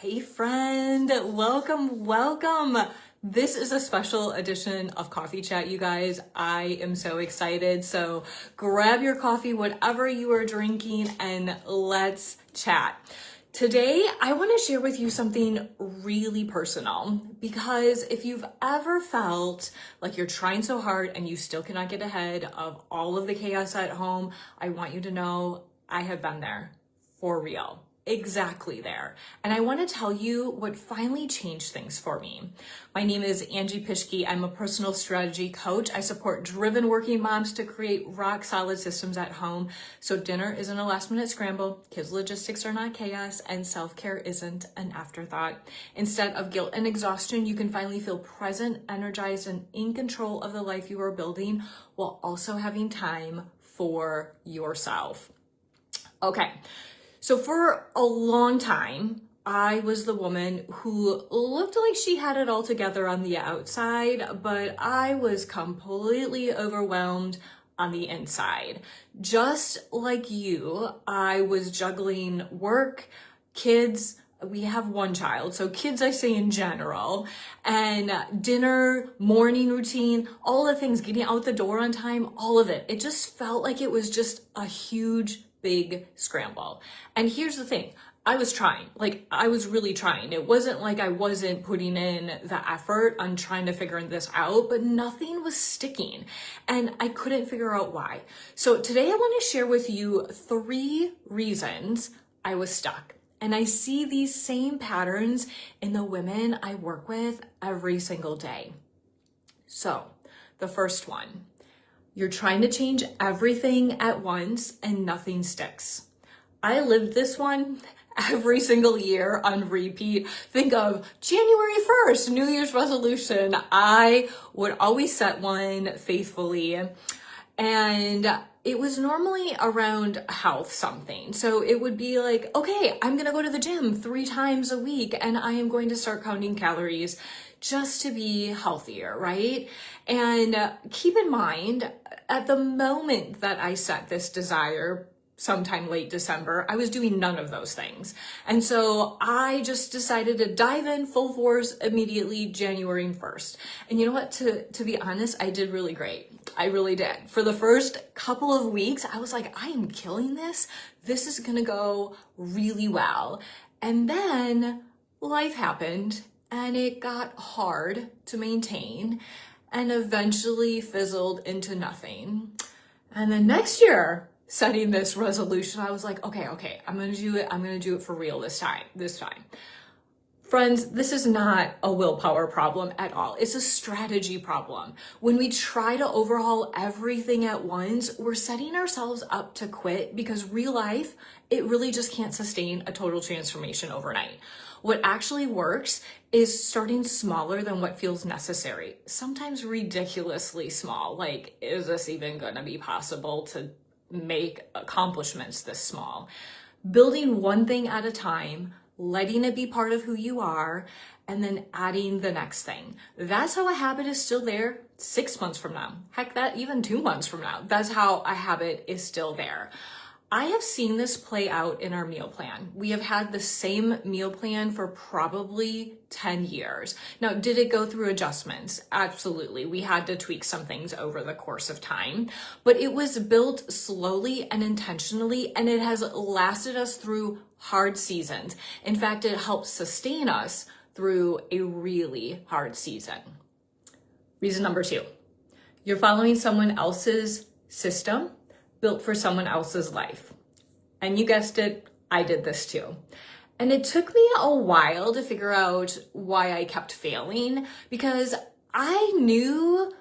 Hey friend, welcome. This is a special edition of Coffee Chat, you guys. I am so excited. So grab your coffee, whatever you are drinking, and let's chat. Today, I want to share with you something really personal, because if you've ever felt like you're trying so hard and you still cannot get ahead of all of the chaos at home, I want you to know I have been there for real. Exactly there. And I want to tell you what finally changed things for me. My name is Angie Pischke. I'm a personal strategy coach. I support driven working moms to create rock solid systems at home. So dinner isn't a last minute scramble, kids logistics are not chaos, and self-care isn't an afterthought. Instead of guilt and exhaustion, you can finally feel present, energized, and in control of the life you are building while also having time for yourself. Okay. So for a long time, I was the woman who looked like she had it all together on the outside, but I was completely overwhelmed on the inside. Just like you, I was juggling work, kids. We have one child, so kids I say in general, and dinner, morning routine, all the things, getting out the door on time, all of it. It just felt like it was just a huge big scramble. And here's the thing, I was trying, I was really trying. It wasn't like I wasn't putting in the effort on trying to figure this out, but nothing was sticking and I couldn't figure out why. So today I want to share with you 3 reasons I was stuck. And I see these same patterns in the women I work with every single day. So the first one, you're trying to change everything at once and nothing sticks. I lived this one every single year on repeat. Think of January 1st, New Year's resolution. I would always set one faithfully, and it was normally around health something. So it would be like, okay, I'm gonna go to the gym 3 times a week and I am going to start counting calories just to be healthier, right? And keep in mind, at the moment that I set this desire, sometime late December, I was doing none of those things. And so I just decided to dive in full force immediately January 1st. And you know what, to be honest, I did really great. I really did. For the first couple of weeks, I was like, I am killing this. This is gonna go really well. And then life happened and it got hard to maintain and eventually fizzled into nothing. And then next year, setting this resolution, I was like, okay, I'm gonna do it. I'm gonna do it for real this time. Friends, this is not a willpower problem at all. It's a strategy problem. When we try to overhaul everything at once, we're setting ourselves up to quit, because real life, it really just can't sustain a total transformation overnight. What actually works is starting smaller than what feels necessary, sometimes ridiculously small. Like, is this even gonna be possible to make accomplishments this small? Building one thing at a time, letting it be part of who you are, and then adding the next thing. That's how a habit is still there 6 months from now. Heck, that even 2 months from now. That's how a habit is still there. I have seen this play out in our meal plan. We have had the same meal plan for probably 10 years. Now, did it go through adjustments? Absolutely. We had to tweak some things over the course of time, but it was built slowly and intentionally, and it has lasted us through hard seasons. In fact, it helps sustain us through a really hard season. Reason number 2, you're following someone else's system built for someone else's life. And you guessed it, I did this too. And it took me a while to figure out why I kept failing, because I knew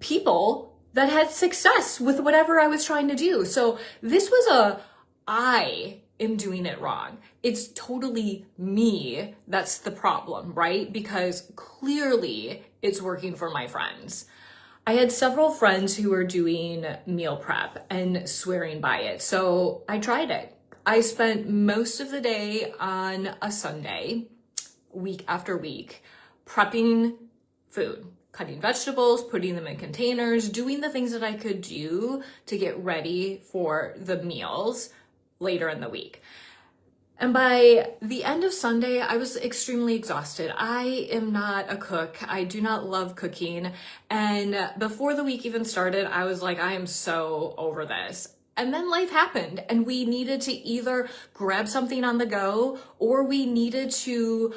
people that had success with whatever I was trying to do. So this was I am doing it wrong. It's totally me that's the problem, right? Because clearly it's working for my friends. I had several friends who were doing meal prep and swearing by it, so I tried it. I spent most of the day on a Sunday, week after week, prepping food, cutting vegetables, putting them in containers, doing the things that I could do to get ready for the meals later in the week. And by the end of Sunday, I was extremely exhausted. I am not a cook. I do not love cooking. And before the week even started, I was like, I am so over this. And then life happened and we needed to either grab something on the go or we needed to,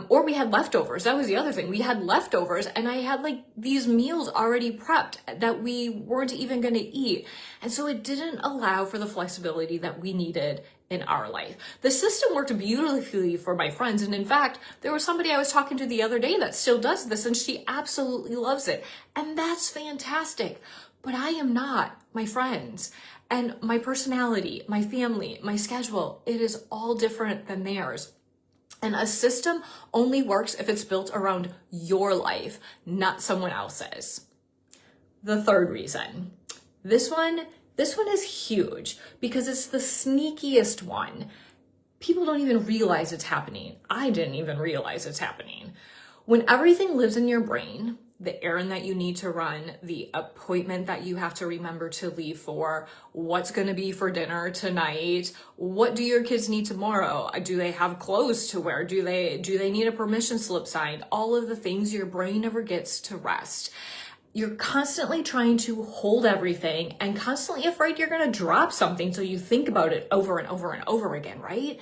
or we had leftovers. That was the other thing. We had leftovers and I had like these meals already prepped that we weren't even going to eat. And so it didn't allow for the flexibility that we needed in our life. The system worked beautifully for my friends. And in fact, there was somebody I was talking to the other day that still does this and she absolutely loves it. And that's fantastic. But I am not, my friends. And my personality, my family, my schedule, it is all different than theirs. And a system only works if it's built around your life, not someone else's. The third reason, this one is huge because it's the sneakiest one. People don't even realize it's happening. I didn't even realize it's happening. When everything lives in your brain, the errand that you need to run, the appointment that you have to remember to leave for, what's going to be for dinner tonight, what do your kids need tomorrow? Do they have clothes to wear? Do they need a permission slip signed? All of the things your brain never gets to rest. You're constantly trying to hold everything and constantly afraid you're going to drop something. So you think about it over and over and over again, right?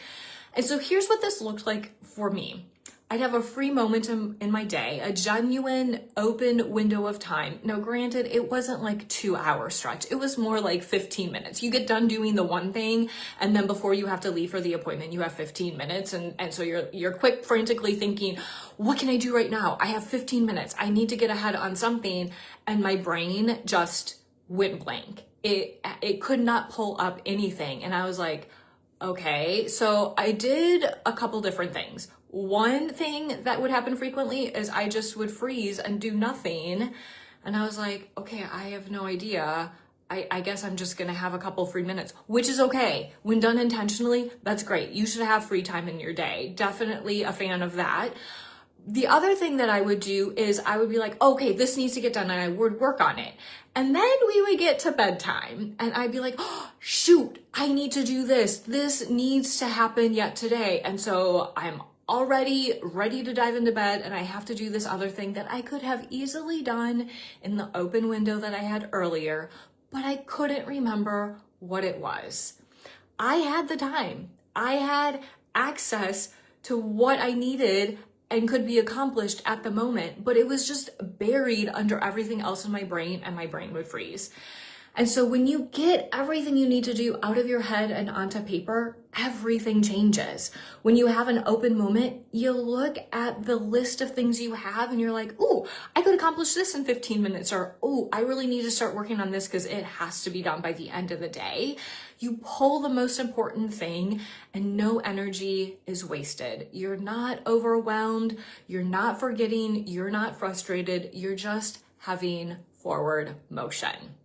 And so here's what this looked like for me. I'd have a free moment in my day, a genuine open window of time. Now, granted, it wasn't like 2 hour stretch. It was more like 15 minutes. You get done doing the one thing, and then before you have to leave for the appointment, you have 15 minutes. And so you're quick, frantically thinking, what can I do right now? I have 15 minutes. I need to get ahead on something. And my brain just went blank. It could not pull up anything. And I was like, okay. So I did a couple different things. One thing that would happen frequently is I just would freeze and do nothing. And I was like, okay, I have no idea. I guess I'm just gonna have a couple free minutes, which is okay. When done intentionally, that's great. You should have free time in your day. Definitely a fan of that. The other thing that I would do is I would be like, okay, this needs to get done, and I would work on it. And then we would get to bedtime and I'd be like, oh, shoot, I need to do this. This needs to happen yet today. And so I'm already ready to dive into bed and I have to do this other thing that I could have easily done in the open window that I had earlier, but I couldn't remember what it was. I had the time. I had access to what I needed and could be accomplished at the moment, but it was just buried under everything else in my brain and my brain would freeze. And so when you get everything you need to do out of your head and onto paper, everything changes. When you have an open moment, you look at the list of things you have and you're like, ooh, I could accomplish this in 15 minutes, or, ooh, I really need to start working on this because it has to be done by the end of the day. You pull the most important thing and no energy is wasted. You're not overwhelmed. You're not forgetting. You're not frustrated. You're just having forward motion.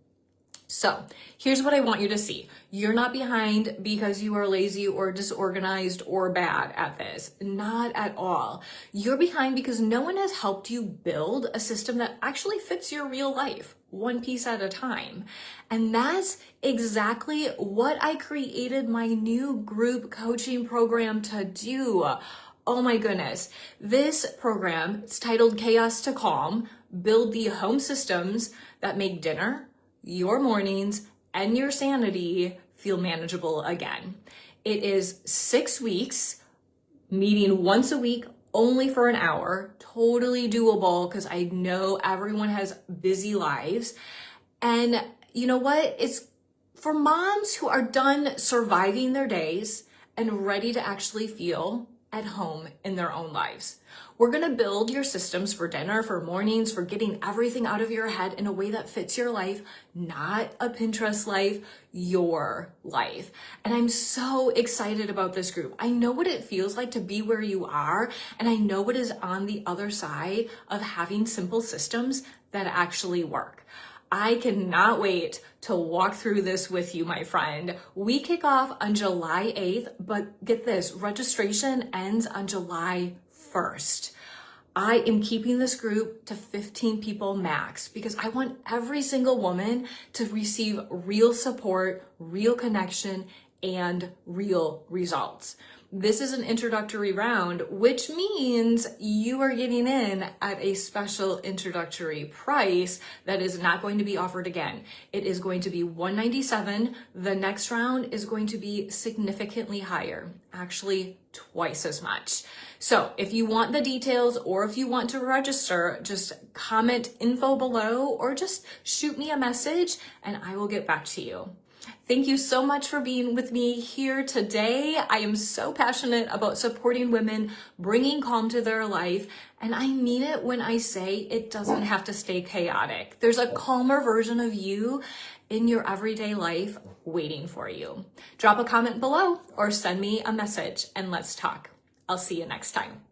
So here's what I want you to see. You're not behind because you are lazy or disorganized or bad at this. Not at all. You're behind because no one has helped you build a system that actually fits your real life, one piece at a time. And that's exactly what I created my new group coaching program to do. Oh my goodness. This program, it's titled Chaos to Calm, build the home systems that make dinner, your mornings, and your sanity feel manageable again. It is 6 weeks, meeting once a week, only for an hour, totally doable because I know everyone has busy lives. And you know what? It's for moms who are done surviving their days and ready to actually feel at home in their own lives. We're going to build your systems for dinner, for mornings, for getting everything out of your head in a way that fits your life, not a Pinterest life, your life. And I'm so excited about this group. I know what it feels like to be where you are, and I know what is on the other side of having simple systems that actually work. I cannot wait to walk through this with you, my friend. We kick off on July 8th, but get this, registration ends on July 1st. I am keeping this group to 15 people max because I want every single woman to receive real support, real connection, and real results. this is an introductory round, which means you are getting in at a special introductory price that is not going to be offered again. It is going to be $197. The next round is going to be significantly higher, actually twice as much. So if you want the details or if you want to register, just comment info below or just shoot me a message and I will get back to you. Thank you so much for being with me here today. I am so passionate about supporting women, bringing calm to their life, and I mean it when I say it doesn't have to stay chaotic. There's a calmer version of you in your everyday life waiting for you. Drop a comment below or send me a message and let's talk. I'll see you next time.